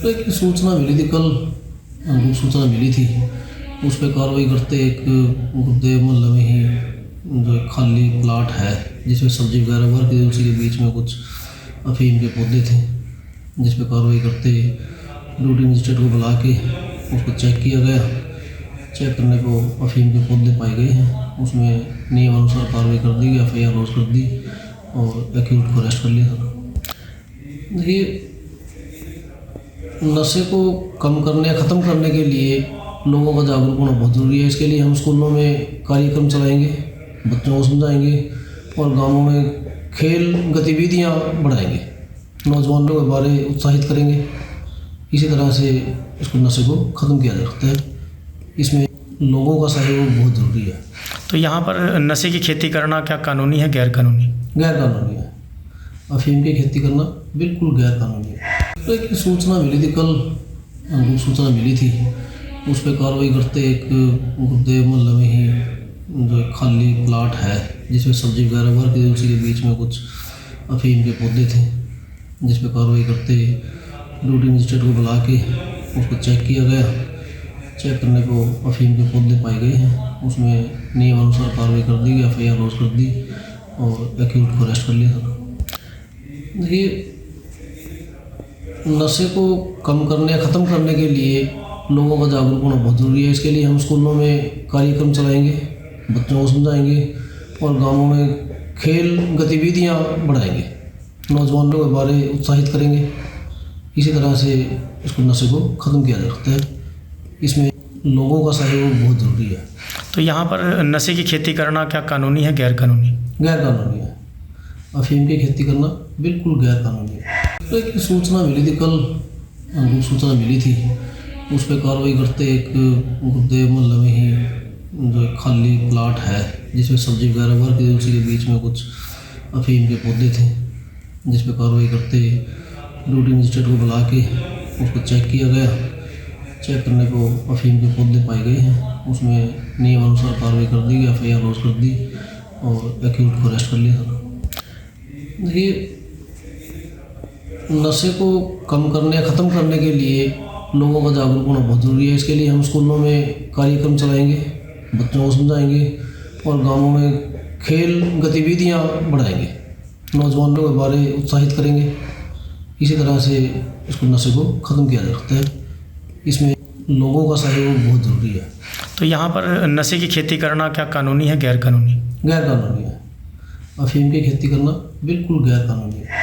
तो एक सूचना मिली थी कल, हमको सूचना मिली थी। उस पर कार्रवाई करते एक गुरुदेव मोहल्ले में ही जो एक खाली प्लाट है जिसमें सब्जी वगैरह उगा के उसी के बीच में कुछ अफीम के पौधे थे, जिस पर कार्रवाई करते ड्यूटी मजिस्ट्रेट को बुला के उसको चेक किया गया। चेक करने को अफीम के पौधे पाए गए हैं। उसमें नियमानुसार कार्रवाई कर दी गई, FIR लॉन्च कर दी और एक्यूट को अरेस्ट कर लिया। सर देखिए, नशे को कम करने या ख़त्म करने के लिए लोगों का जागरूक होना बहुत ज़रूरी है। इसके लिए हम स्कूलों में कार्यक्रम चलाएंगे, बच्चों को समझाएंगे और गाँवों में खेल गतिविधियाँ बढ़ाएंगे, नौजवानों के बारे उत्साहित करेंगे। इसी तरह से इसको नशे को ख़त्म किया जा सकता है। इसमें लोगों का सहयोग बहुत ज़रूरी है। तो यहाँ पर नशे की खेती करना क्या कानूनी है, गैर कानूनी? गैर कानूनी है। अफीम की खेती करना बिल्कुल गैर कानूनी है। तो एक सूचना मिली थी कल, हमको सूचना मिली थी। उस पर कार्रवाई करते एक गुरुदेव मोहल्ले में ही जो एक खाली प्लाट है जिसमें सब्जी वगैरह उगा के उसी के बीच में कुछ अफीम के पौधे थे, जिस पर कार्रवाई करते ड्यूटी मजिस्ट्रेट को बुला के उसको चेक किया गया। चेक करने को अफीम के पौधे पाए गए हैं। उसमें नियमानुसार कार्रवाई कर दी गई, FIR लॉन्च कर दी और एक्यूट को अरेस्ट कर लिया। देखिए, नशे को कम करने या ख़त्म करने के लिए लोगों का जागरूक होना बहुत ज़रूरी है। इसके लिए हम स्कूलों में कार्यक्रम चलाएंगे, बच्चों को समझाएंगे और गाँवों में खेल गतिविधियाँ बढ़ाएंगे, नौजवानों के बारे उत्साहित करेंगे। इसी तरह से इसको नशे को ख़त्म किया जा सकता है। इसमें लोगों का सहयोग बहुत ज़रूरी है। तो यहाँ पर नशे की खेती करना क्या कानूनी है, गैर कानूनी? गैर कानूनी है। अफीम की खेती करना बिल्कुल गैर कानूनी है। तो एक सूचना मिली थी कल, हमको सूचना मिली थी। उस पर कार्रवाई करते एक गुरुदेव मोहल्ले में ही जो एक खाली प्लाट है जिसमें सब्जी वगैरह उगा के उसी के बीच में कुछ अफीम के पौधे थे, जिस पर कार्रवाई करते ड्यूटी मजिस्ट्रेट को बुला के उसको चेक किया गया। चेक करने को अफीम के पौधे पाए गए हैं। उसमें नियमानुसार कार्रवाई कर दी गई, FIR लॉन्च कर दी और एक्यूट को अरेस्ट कर लिया। देखिए, नशे को कम करने या ख़त्म करने के लिए लोगों का जागरूक होना बहुत ज़रूरी है। इसके लिए हम स्कूलों में कार्यक्रम चलाएंगे, बच्चों को समझाएंगे और गाँवों में खेल गतिविधियाँ बढ़ाएंगे, नौजवानों के बारे उत्साहित करेंगे। इसी तरह से इसको नशे को ख़त्म किया जा सकता है। इसमें लोगों का सहयोग बहुत ज़रूरी है। तो यहाँ पर नशे की खेती करना क्या कानूनी है, गैर कानूनी? गैर कानूनी है। अफीम की खेती करना बिल्कुल गैर कानूनी है।